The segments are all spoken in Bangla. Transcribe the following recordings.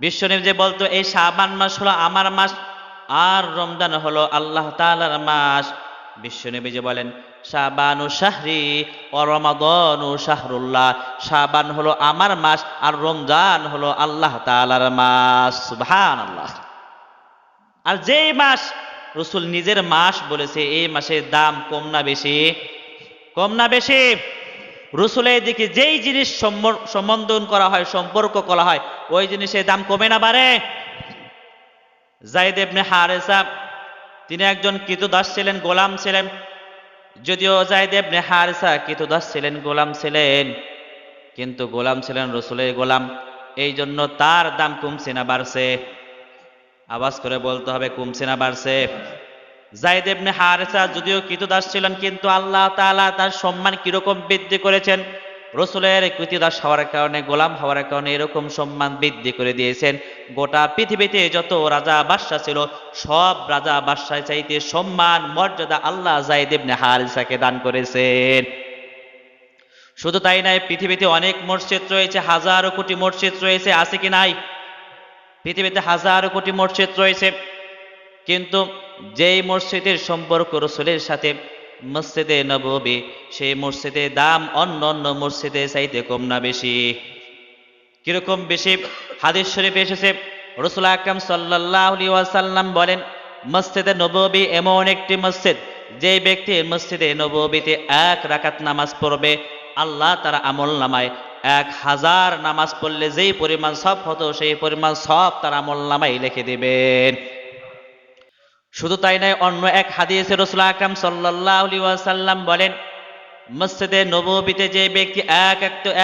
বিশ্বনবী যে বলতো এই শাবান মাস হলো আমার মাস আর রমজান হলো আল্লাহ তাআলার মাস, বিশ্বনবী যে বলেন শাবানু শাহরি ও রমাদানু শাহরুল্লাহ, শাবান হলো আমার মাস আর রমজান হলো আল্লাহ তাআলার মাস। সুবহানাল্লাহ। আর যেই মাস রসুল নিজের মাস বলেছে এই মাসের দাম কম না বেশি? কম না বেশি? রসুলের দিকে যেই জিনিস সম্বোধন করা হয়, সম্পর্ক করা হয়, ওই জিনিসের দাম কমে না বাড়ে? যায়েদ ইবনে হারেসা তিনি একজন কৃতদাস ছিলেন, গোলাম ছিলেন। যদিও যায়েদ ইবনে হারেসা কৃতদাস ছিলেন, গোলাম ছিলেন, কিন্তু গোলাম ছিলেন রসুলের গোলাম, এই জন্য তার দাম কমছে না বাড়ছে? আওয়াজ করে বলতে হবে, কমছে না বাড়ছে? যায়েদ ইবনে হারেসা যদিও কৃতদাস ছিলেন, কিন্তু আল্লাহ তাআলা তার সম্মান কিরকম বৃদ্ধি করেছেন? রসুলের কৃতদাস হওয়ার কারণে, গোলাম হওয়ার কারণে এরকম সম্মান বৃদ্ধি করে দিয়েছেন। গোটা পৃথিবীতে যত রাজা বাদশা ছিল, সব রাজা বাদশার চাইতে সম্মান মর্যাদা আল্লাহ যায়েদ ইবনে হারেসাকে দান করেছেন। শুধু তাই নয়, পৃথিবীতে অনেক মসজিদ রয়েছে, হাজারো কোটি মসজিদ রয়েছে, আছে কি নাই? পৃথিবীতে হাজারো কোটি মসজিদ রয়েছে, কিন্তু যেই মসজিদের সম্পর্ক রসুলের সাথে, মসজিদে নববী, সেই মসজিদের দাম অন্য অন্য মসজিদের চাইতে কম না বেশি? কিরকম বেশি? হাদিস শরীফে এসেছে, রাসূল আকরাম সাল্লাল্লাহু আলাইহি ওয়াসাল্লাম বলেন, মসজিদে নববী এমন একটি মসজিদ, যে ব্যক্তি মসজিদে নববীতে 1 রাকাত নামাজ পড়বে, আল্লাহ তার আমলনামায় 1000 নামাজ পড়লে যেই পরিমাণ সওয়াব হতো, সেই পরিমাণ সওয়াব তার আমলনামায় লিখে দিবেন। শুধু তাই নয়, অন্য এক হাদিসে রাসূল আকরাম সাল্লাল্লাহু আলাইহি ওয়াসাল্লাম বলেন, মসজিদে নববীতে যে ব্যক্তি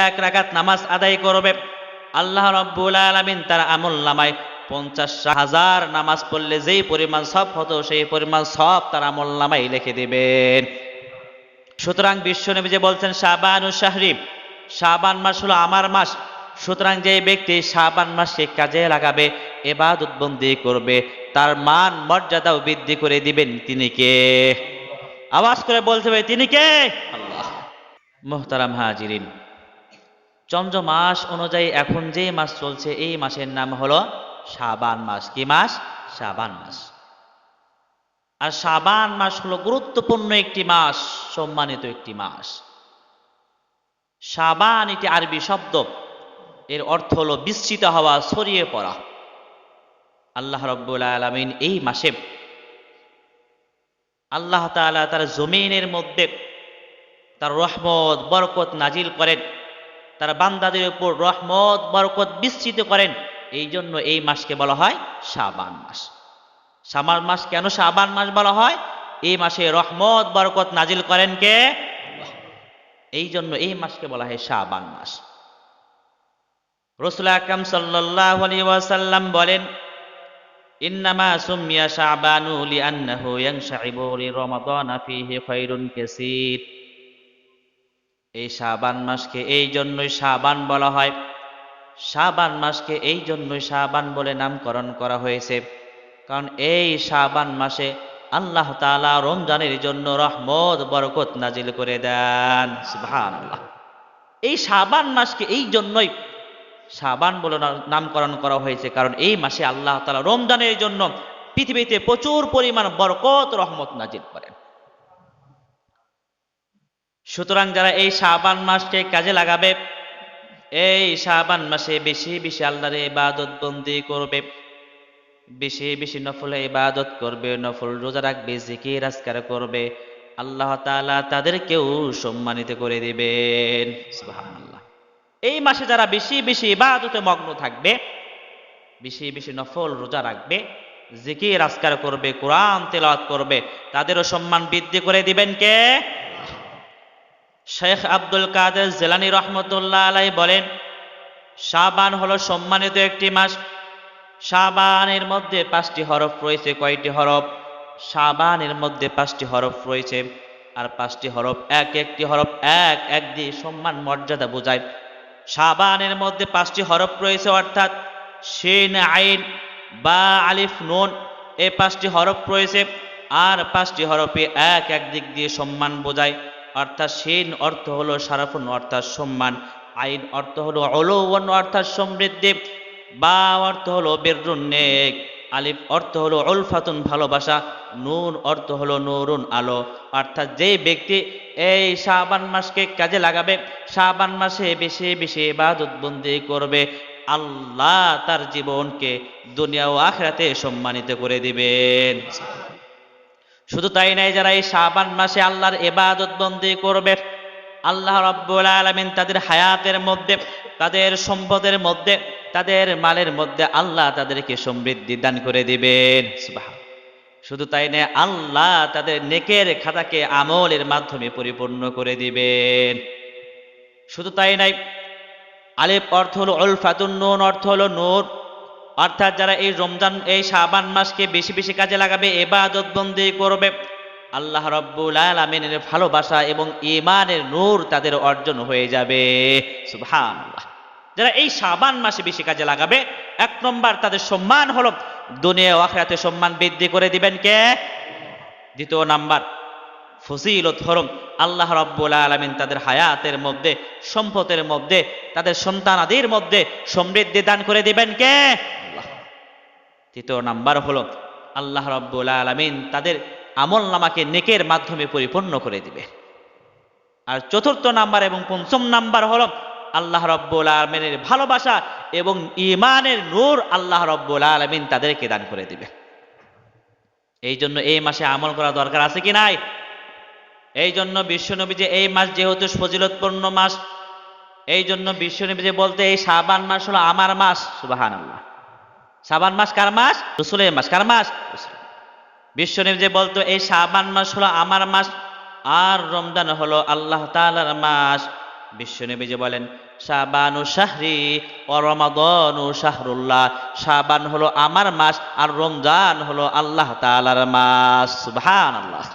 1 রাকাত নামাজ আদায় করবে, আল্লাহ রাব্বুল আলামিন তার আমলনামায় 50,000 নামাজ পড়লে যেই পরিমাণ সওয়াব হতো, সেই পরিমাণ সওয়াব তার আমলনামায় লিখে দিবেন। সুতরাং বিশ্বনবী যে বলছেন শাবানু শাহরি, শাবান মাস হলো আমার মাস, সুতরাং যে ব্যক্তি শাবান মাসে কাজে লাগাবে, ইবাদত বন্দেগী করবে, তার মান মর্যাদাও বৃদ্ধি করে দিবেন। তিনি কে? আওয়াজ করে বলতে হবে, তিনি কে? আল্লাহ। মুহতারাম হাজিরিন, চন্দ্র মাস অনুযায়ী এখন যে মাস চলছে, এই মাসের নাম হলো শাবান মাস। কি মাস? শাবান মাস। আর শাবান মাস হলো গুরুত্বপূর্ণ একটি মাস, সম্মানিত একটি মাস। শাবান এটি আরবি শব্দ, এর অর্থ হলো বিস্তৃত হওয়া, ছড়িয়ে পড়া। আল্লাহ রাব্বুল আলামিন এই মাসে আল্লাহ তাআলা তার জমিনের মধ্যে তার রহমত বরকত নাজিল করেন, তার বান্দাদের উপর রহমত বরকত বিস্তৃত করেন। এই জন্য এই মাসকে বলা হয় শাবান মাস। শাবান মাস কেন শাবান মাস বলা হয়? এই মাসে রহমত বরকত নাজিল করেন কে? আল্লাহ। এই জন্য এই মাসকে বলা হয় শাবান মাস। রাসূল আকরাম সাল্লাল্লাহু আলাইহি ওয়াসাল্লাম বলেন, ইন্নামা সুম্মিয়া শাবানু লিআন্নাহু ইয়ানশাইবু লিরমাদানা ফীহি খায়রুন কাসীর। এই শাবান মাসকে এই জন্যই শাবান বলা হয়, শাবান মাসকে এই জন্যই শাবান বলে নামকরণ করা হয়েছে, কারণ এই শাবান মাসে আল্লাহ তাআলা রমজানের জন্য রহমত বরকত নাজিল করে দেন। সুবহানাল্লাহ। এই শাবান মাসকে এই জন্যই শাবান বলে নামকরণ করা হয়েছে, কারণ এই মাসে আল্লাহ তাআলা রমজানের জন্য পৃথিবীতে প্রচুর পরিমাণ বরকত রহমত নাজিল করেন। সুতরাং যারা এই শাবান মাসকে কাজে লাগাবে, এই শাবান মাসে বেশি বেশি আল্লাহর ইবাদত বন্দেগী করবে, বেশি বেশি নফল ইবাদত করবে, নফল রোজা রাখবে, জিকির আজকার করবে, আল্লাহ তাআলা তাদেরকেও সম্মানিত করে দিবেন। সুবহানাল্লাহ। এই মাসে যারা বেশি বেশি ইবাদতে মগ্ন থাকবে, বেশি বেশি নফল রোজা রাখবে, জিকির আজকার করবে, কোরআন তেলাওয়াত করবে, তাদেরও সম্মান বৃদ্ধি করে দিবেন কে? শেখ আব্দুল কাদের জিলানী রহমতুল্লাহ আলাইহি বলেন, শাবান হলো সম্মানিত একটি মাস। শাবানের মধ্যে 5টি হরফ রয়েছে। কয়টি হরফ? শাবানের মধ্যে 5টি হরফ রয়েছে, আর 5টি হরফ এক একটি হরফ এক এক দিয়ে সম্মান মর্যাদা বোঝায়। শাবানের মধ্যে 5টি হরফ রয়েছে, অর্থাৎ শিন, আইন, বা, আলিফ, নুন, এই 5টি হরফ রয়েছে, আর 5টি হরফে এক এক দিক দিয়ে সম্মান বোঝায়। অর্থাৎ শিন অর্থ হলো শারাফুন অর্থাৎ সম্মান, আইন অর্থ হলো উলুওয়ান অর্থাৎ সমৃদ্ধি, বা অর্থ হলো বিররুন নেক, আলিফ অর্থ হলো উলফাতুন ভালোবাসা, নূর অর্থ হলো নূরুন আলো। অর্থাৎ যে ব্যক্তি এই শাবান মাসকে কাজে লাগাবে, শাবান মাসে বেশি বেশি ইবাদত বন্দি করবে, আল্লাহ তার জীবনকে দুনিয়া ও আখিরাতে সম্মানিত করে দিবেন। শুধু তাই নাই, যারা এই শাবান মাসে আল্লাহর ইবাদত বন্দি করবে, আল্লাহ রাব্বুল আলামিন তাদের হায়াতের মধ্যে, তাদের সম্পদের মধ্যে, তাদের মালের মধ্যে আল্লাহ তাদেরকে সমৃদ্ধি দান করে দিবেন। সুবহান। শুধু তাই নয়, আল্লাহ তাদের নেকের খাতাকে আমলের মাধ্যমে পরিপূর্ণ করে দিবেন। শুধু তাই নাই, আলিফ অর্থ হলো উলফাতুন, নুন অর্থ হলো নূর। অর্থাৎ যারা এই রমজান এই শাবান মাসকে বেশি বেশি কাজে লাগাবে, ইবাদত বন্দি করবে, আল্লাহ রাব্বুল আলামিনের ভালোবাসা এবং ঈমানের নূর তাদের অর্জন হয়ে যাবে। সুবহানাল্লাহ। যারা এই শাবান মাসে বেশি কাজে লাগাবে, এক নম্বর তাদের সম্মান হলো দুনিয়া ও আখিরাতে সম্মান বৃদ্ধি করে দিবেন কে? দ্বিতীয় নাম্বার ফজিলত হলো আল্লাহ রাব্বুল আলামিন তাদের হায়াতের মধ্যে, সম্পদের মধ্যে, তাদের সন্তানাদির মধ্যে সমৃদ্ধি দান করে দিবেন কে? আল্লাহ। তৃতীয় নাম্বার হলো আল্লাহ রাব্বুল আলামিন তাদের আমল নামাকে নেকের মাধ্যমে পরিপূর্ণ করে দিবে। আর চতুর্থ নাম্বার এবং পঞ্চম নাম্বার হলো আল্লাহ রাব্বুল আলামিনের ভালোবাসা এবং ঈমানের নূর আল্লাহ রাব্বুল আলামিন তাদেরকে দান করে দিবে। এই জন্য এই মাসে আমল করা দরকার আছে কি নাই? এই জন্য বিশ্বনবী যে এই মাস যেহেতু ফজিলতপূর্ণ মাস, এই জন্য বিশ্বনবী যে বলতে এই শাবান মাস হলো আমার মাস। সুবহানাল্লাহ। শাবান মাস কার মাস? রাসূলের মাস। কার মাস? বিশ্বনবী যে বলতো এই শাবান মাস হলো আমার মাস আর রমজান হলো আল্লাহ তাআলার মাস, বিশ্বনবী যে বলেন শাবানু শাহরি ও রমাদানু শাহরুল্লাহ, শাবান হলো আমার মাস আর রমজান হলো আল্লাহ তাআলার মাস। সুবহানাল্লাহ।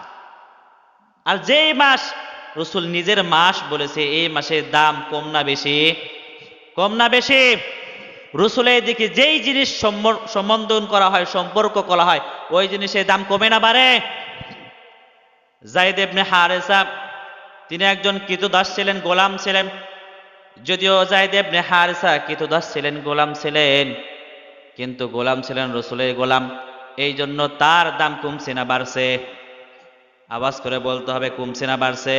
আর যেই মাস রাসূল নিজের মাস বলেছে, এই মাসের দাম কম না বেশি? কম না বেশি? রাসূলের দিকে যেই জিনিস সম্বোধন করা হয়, সম্পর্ক করা হয়, ওই জিনিসের দাম কমে না বাড়ে? যায়েদ ইবনে হারেসা তিনি একজন কৃতদাস ছিলেন, গোলাম ছিলেন। যদিও যায়েদ ইবনে হারেসা কৃতদাস ছিলেন, গোলাম ছিলেন, কিন্তু গোলাম ছিলেন রাসূলের গোলাম, এই জন্য তার দাম কমছে না বাড়ছে? আওয়াজ করে বলতে হবে, কমছে না বাড়ছে?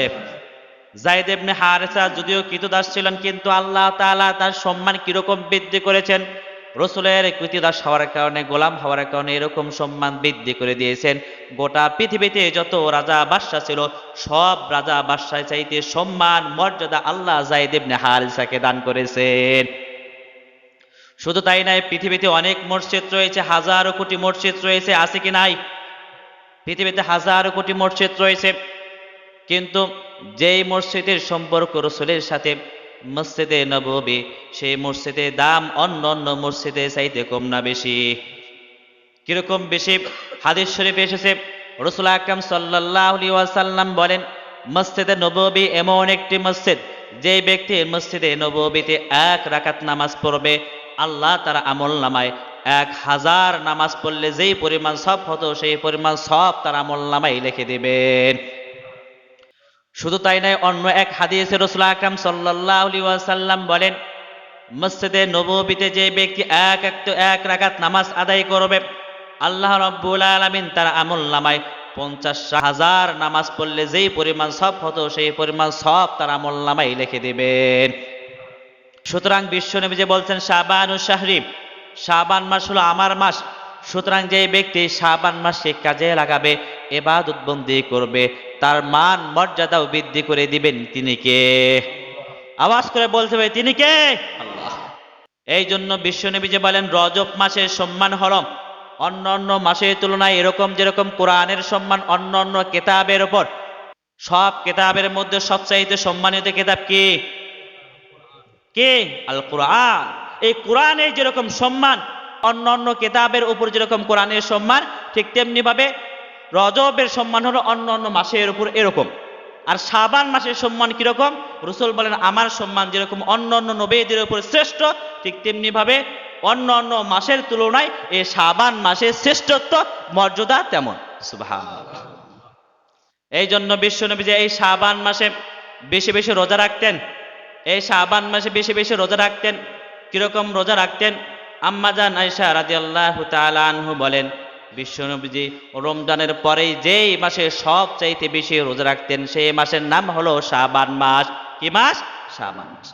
যায়েদ ইবনে হারেসা যদিও কৃতদাস ছিলেন, কিন্তু আল্লাহ তাআলা তার সম্মান কিরকম বৃদ্ধি করেছেন? রাসূলের কৃতদাস হওয়ার কারণে, গোলাম হওয়ার কারণে এরকম সম্মান বৃদ্ধি করে দিয়েছেন। গোটা পৃথিবীতে যত রাজা বাদশা ছিল, সব রাজা বাদশার চাইতে সম্মান মর্যাদা আল্লাহ যায়েদ ইবনে হারেসাকে দান করেছেন। শুধু তাই নয়, পৃথিবীতে অনেক মসজিদ রয়েছে, হাজারো কোটি মসজিদ রয়েছে, আছে কি নাই? পৃথিবীতে হাজারো কোটি মসজিদ রয়েছে, কিন্তু যেই মসজিদের সম্পর্ক রাসূলের সাথে, মসজিদে নববী, সেই মসজিদের দাম অন্য অন্য মসজিদের চাইতে কম না বেশি? কিরকম বেশি? হাদিস শরীফে এসেছে, রাসূল আকরাম সাল্লাল্লাহু আলাইহি ওয়াসাল্লাম বলেন, মসজিদে নববী এমন একটি মসজিদ, যে ব্যক্তি মসজিদে নববীতে 1 রাকাত নামাজ পড়বে, আল্লাহ তার আমল নামায় 1000 নামাজ পড়লে যেই পরিমাণ সওয়াব হতো, সেই পরিমাণ সওয়াব তার আমল নামায় লিখে দিবেন। শুধু তাই নয়, অন্য এক হাদিসে রাসূল আকরাম সাল্লাল্লাহু আলাইহি ওয়াসাল্লাম বলেন, মসজিদে নববীতে যে ব্যক্তি 1 রাকাত নামাজ আদায় করবে, আল্লাহ রাব্বুল আলামিন তার আমল নামায় 50,000 নামাজ পড়লে যেই পরিমাণ সওয়াব হতো, সেই পরিমাণ সওয়াব তার আমল নামায় লিখে দিবেন। সুতরাং বিশ্বনবী যে বলছেন শাবানু শাহরি, শাবান মাস হলো আমার মাস, সুতরাং যে ব্যক্তি শাবান মাসে কাজে লাগাবে, ইবাদত বন্দি করবে, তার মান মর্যাদাও বৃদ্ধি করে দিবেন। তিনি কে? আওয়াজ করে বলতে হবে, তিনি কে? আল্লাহ। এই জন্য বিশ্বনবী যে বলেন রজব মাসের সম্মান হলো অন্য অন্য মাসের তুলনায় এরকম, যেরকম কোরআনের সম্মান অন্য অন্য কিতাবের উপর, সব কিতাবের মধ্যে সবচাইতে সম্মানিত কিতাব কি? কে? আল কোরআন। এই কোরআনের যেরকম সম্মান অন্য অন্য কিতাবের উপর যেরকম কোরআনের সম্মান, ঠিক তেমনি ভাবে রজবের সম্মান হলো অন্য অন্য মাসের উপর এরকম। আর শাবান মাসের সম্মান কিরকম? রাসূল বলেন আমার সম্মান যেরকম অন্য অন্য নবীদের উপর শ্রেষ্ঠ, ঠিক তেমনি ভাবে অন্য অন্য মাসের তুলনায় এই শাবান মাসের শ্রেষ্ঠত্ব মর্যাদা তেমন। সুবহানাল্লাহ। এই জন্য বিশ্বনবী যে এই শাবান মাসে বেশি বেশি রোজা রাখতেন, এই শাবান মাসে বেশি বেশি রোজা রাখতেন। কিরকম রোজা রাখতেন? আম্মাজান আয়েশা রাদিয়াল্লাহু তাআলা আনহু বলেন, বিশ্বনবীজি রমজানের পরেই যেই মাসে সবচাইতে বেশি রোজা রাখতেন সেই মাসের নাম হলো শাবান মাস। কি মাস? শাবান মাস।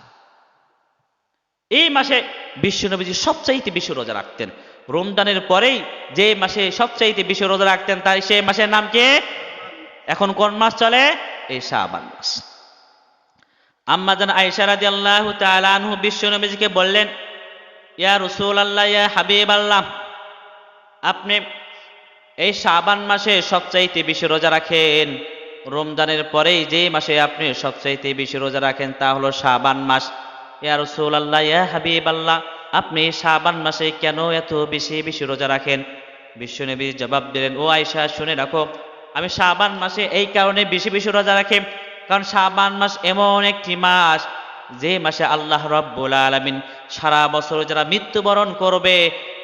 এই মাসে বিশ্বনবীজি সবচাইতে বেশি রোজা রাখতেন। রমজানের পরেই যে মাসে সবচাইতে বেশি রোজা রাখতেন তাই সেই মাসের নাম কি? এখন কোন মাস চলে? এই শাবান মাস। আম্মাজান আয়েশা রাদিয়াল্লাহু তাআলা আনহু বিশ্বনবীজিকে বললেন, ইয়া রাসূলুল্লাহ, ইয়া হাবিবাল্লাহ, আপনি এই শাবান মাসে সবচাইতে বেশি রোজা রাখেন। রমজানের পরেই যে মাসে আপনি সবচাইতে বেশি রোজা রাখেন তা হলো শাবান মাস। ইয়া রাসূলুল্লাহ, ইয়া হাবিবাল্লাহ, আপনি শাবান মাসে কেন এত বেশি বেশি রোজা রাখেন? বিশ্বনবী জবাব দিলেন, ও আয়েশা, শুনে রাখো, আমি শাবান মাসে এই কারণে বেশি বেশি রোজা রাখি, কারণ শাবান মাস এমন একটি মাস যে মাসে আল্লাহ রাব্বুল আলামিন সারা বছর যারা মৃত্যুবরণ করবে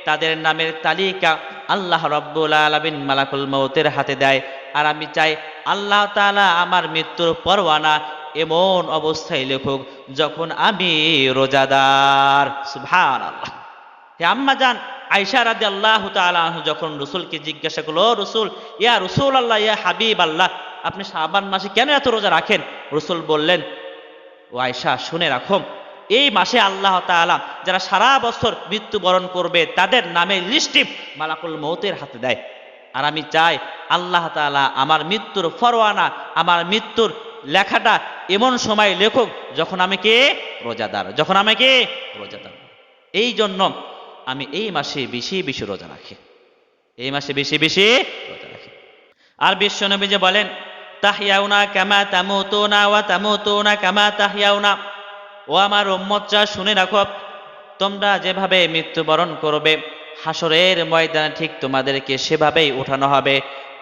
তাদের নামের তালিকা আল্লাহ রাব্বুল আলামিন মালাকুল মউতের হাতে দেয়। আর আমি চাই আল্লাহ তাআলা আমার মৃত্যুর পরোয়ানা এমন অবস্থায় লেখুক যখন আমি রোজাদার। সুবহানাল্লাহ। হে আম্মাজান আয়েশা রাদিয়াল্লাহু তাআলা আনহা যখন রাসূলকে জিজ্ঞাসা করলো, ও রাসূল, ইয়া রাসূলুল্লাহ, ইয়া হাবিবাল্লাহ, আপনি শাবান মাসে কেন এত রোজা রাখেন? রাসূল বললেন, ও আয়েশা, শুনে রাখো, এই মাসে আল্লাহ তাআলা যারা সারা বছর মৃত্যুবরণ করবে তাদের নামের লিস্টটি মালাকুল মউতের হাতে দেয়। আর আমি চাই আল্লাহ তাআলা আমার মৃত্যুর পরোয়ানা, আমার মৃত্যুর লেখাটা এমন সময় লেখুক যখন আমি কে? রোজাদার। যখন আমি কে? রোজাদার। এই জন্য আমি এই মাসে বেশি বেশি রোজা রাখি। এই মাসে বেশি বেশি রোজা রাখি। আর বিশ্বনবী যে বলেন, তাহইয়াউনা কামা তামুতুনা ওয়া তামুতুনা কামা তাহইয়াউনা, ও আমার উম্মতরা, শুনে রাখো, তোমরা যেভাবে মৃত্যুবরণ করবে হাসরের ময়দানে ঠিক তোমাদেরকে সেভাবেই উঠানো হবে।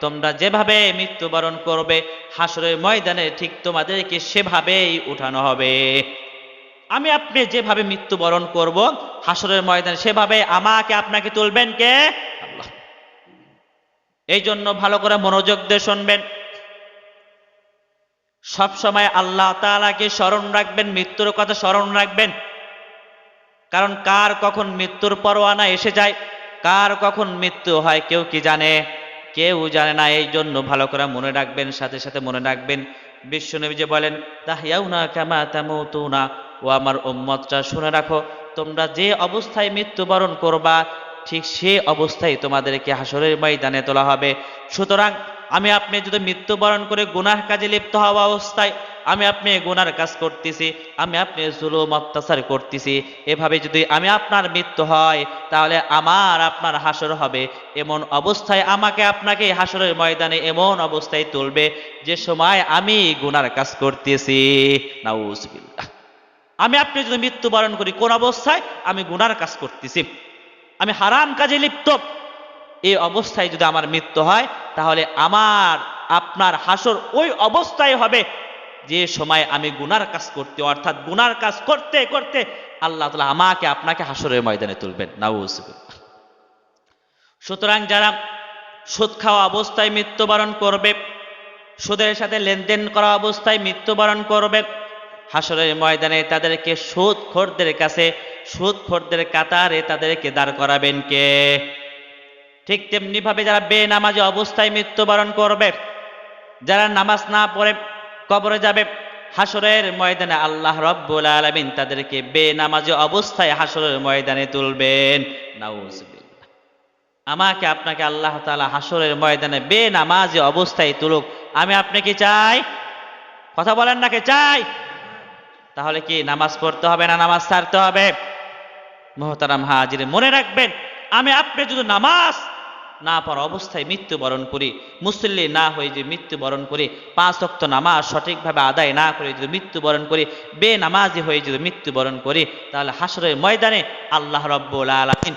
তোমরা যেভাবে মৃত্যুবরণ করবে হাসরের ময়দানে ঠিক তোমাদেরকে সেভাবেই উঠানো হবে। আমি আপনি যেভাবে মৃত্যুবরণ করব হাসরের ময়দানে সেভাবে আমাকে আপনাকে তুলবেন কে? আল্লাহ। এই জন্য ভালো করে মনোযোগ দিয়ে শুনবেন। সব সময় আল্লাহ তাআলাকে স্মরণ রাখবেন, মৃত্যুর কথা স্মরণ রাখবেন। কারণ কার কখন মৃত্যুর পরোয়ানা এসে যায়, কার কখন মৃত্যু হয় কেউ কি জানে? কেউ জানে না। এই জন্য ভালো করে মনে রাখবেন, সাথে সাথে মনে রাখবেন বিশ্বনবী যে বলেন, তাহইয়াউনা কামা তামুতুনা, ও আমার উম্মতরা, শুনে রাখো, তোমরা যে অবস্থায় মৃত্যুবরণ করবা ঠিক সে অবস্থায় তোমাদেরকে হাসরের ময়দানে তোলা হবে। সুতরাং আমি আপনি যদি মৃত্যুবরণ করে গুনাহ কাজে লিপ্ত হওয়া অবস্থায় আমি আপনি গুনার কাজ করতেছি, আমি আপনি জুলুম অত্যাচার করতেছি, এভাবে যদি আমি আপনার মৃত্যু হয় তাহলে আমার আপনার হাসর হবে এমন অবস্থায়, আমাকে আপনাকে হাসরের ময়দানে এমন অবস্থায় তুলবে যে সময় আমি গুনার কাজ করতেছি। নাউজুবিল্লাহ। আমি আপনি যদি মৃত্যুবরণ করি কোন অবস্থায়? আমি গুনার কাজ করতেছি, আমি হারাম কাজে লিপ্ত, এই অবস্থায় যদি আমার মৃত্যু হয় তাহলে আমার আপনার হাসর ওই অবস্থায় হবে যে সময় আমি গুনার কাজ করতে, অর্থাৎ গুনার কাজ করতে করতে আল্লাহ তাআলা আমাকে আপনাকে হাসরের ময়দানে তুলবেন। নাউজুবিল্লাহ। সুতরাং যারা সুদ খাওয়া অবস্থায় মৃত্যুবরণ করবে, সুদের সাথে লেনদেন করা অবস্থায় মৃত্যুবরণ করবে, হাসরের ময়দানে তাদেরকে সুদখোরদের কাছে, সুদখোরদের কাতারে তাদেরকে দাঁড় করাবেন কে? ঠিক তেমনি ভাবে যারা বেনামাজি অবস্থায় মৃত্যুবরণ করবে, যারা নামাজ না পড়ে কবরে যাবে, হাসরের ময়দানে আল্লাহ রাব্বুল আলামিন তাদেরকে বেনামাজি অবস্থায় হাসরের ময়দানে তুলবেন। নাউজুবিল্লাহ। আমাকে আপনাকে আল্লাহ তাআলা হাসরের ময়দানে বেনামাজি অবস্থায় তুলুক। আমি আপনি কি চাই? কথা বলেন না, কে চাই? তাহলে কি নামাজ পড়তে হবে না নামাজ ছাড়তে হবে? মুহতারাম হাজির, মনে রাখবেন, আমি আপনি যদি নামাজ না পড়া অবস্থায় মৃত্যুবরণ করি, মুসল্লি না হয়ে যে মৃত্যুবরণ করি, 5 ওয়াক্ত নামাজ সঠিকভাবে আদায় না করে যদি মৃত্যুবরণ করি, বেনামাজি হয়ে যদি মৃত্যুবরণ করি, তাহলে হাসরের ময়দানে আল্লাহ রাব্বুল আলামিন